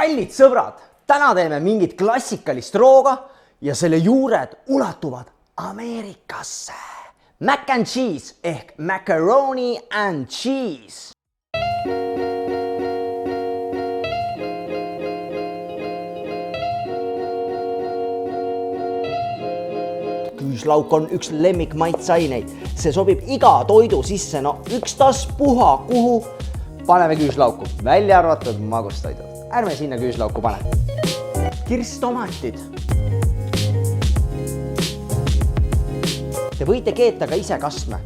Kallid sõbrad, täna teeme mingit klassikalist rooga ja selle juured ulatuvad Ameerikasse. Mac and cheese ehk macaroni and cheese. Küüslauk on üks lemmikmaitsaineid. See sobib iga toidu sisse, no ükstaspuha kuhu. Paneme küüslauku, välja arvatud magustoidud. Ärme sinna küüslauku pane. Kirstomatid. Te võite keeta ka ise kastme.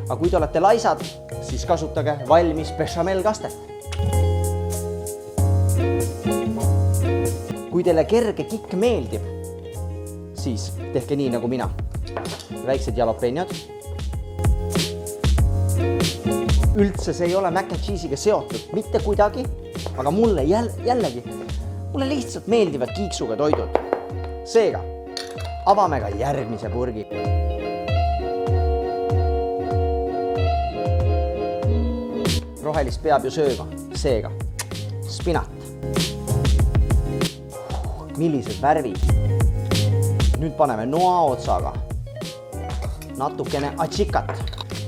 Aga kui te olete laisad, siis kasutage valmis bechamel-kastet. Kui teile kerge kikk meeldib, siis tehke nii nagu mina. Väiksed jalapenjad. Üldse see ei ole mac and cheese'iga seotud, mitte kuidagi, aga mulle jällegi, mulle lihtsalt meeldivad kiiksuga toidud. Seega, avame ka järgmise purgi. Rohelist peab ju sööma, seega, spinat. Millised värvid. Nüüd paneme noa otsaga. Natukene atsikat.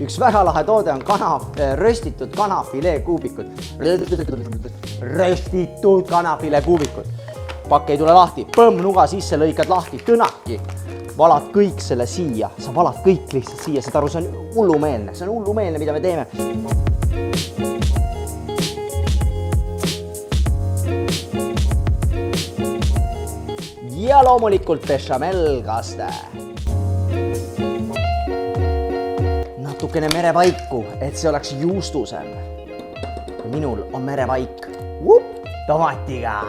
Üks väga lahe toode on röstitud kanafilee kuubikud. Röstitud kanafilee kuubikud. Pakk ei tule lahti. Põmm nuga sisse, lõikad lahti. Tõnaki. Valad kõik selle siia. Sa valad kõik lihtsalt siia. Seda aru, see on hullumeelne. See on hullumeelne, mida me teeme. Ja loomulikult bechamel-kaste. Natukene merevaiku, et see oleks juustusem. Minul on merevaik. Tomatiga.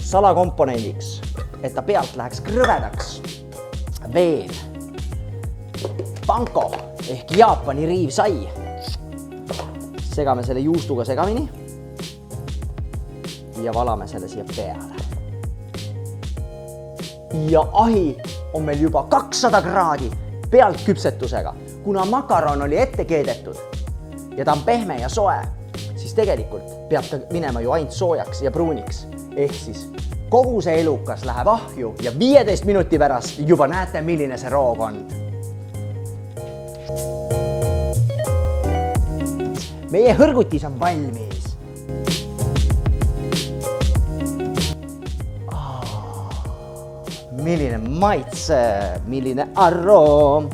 Salakomponendiks, et ta pealt läheks krõvedaks. Veel. Panko ehk Jaapani riivsai. Segame selle juustuga segamini ja valame selle siia peale. Ja ahi on meil juba 200 kraadi pealt küpsetusega. Kuna makaron oli ette keedetud ja ta on pehme ja soe, siis tegelikult peab ta minema ju ainult soojaks ja pruuniks. Ehk siis kogu see elukas läheb ahju ja 15 minuti pärast juba näete, milline see roog on. Meie hõrgutis on valmis. Milline maitse, milline aroom.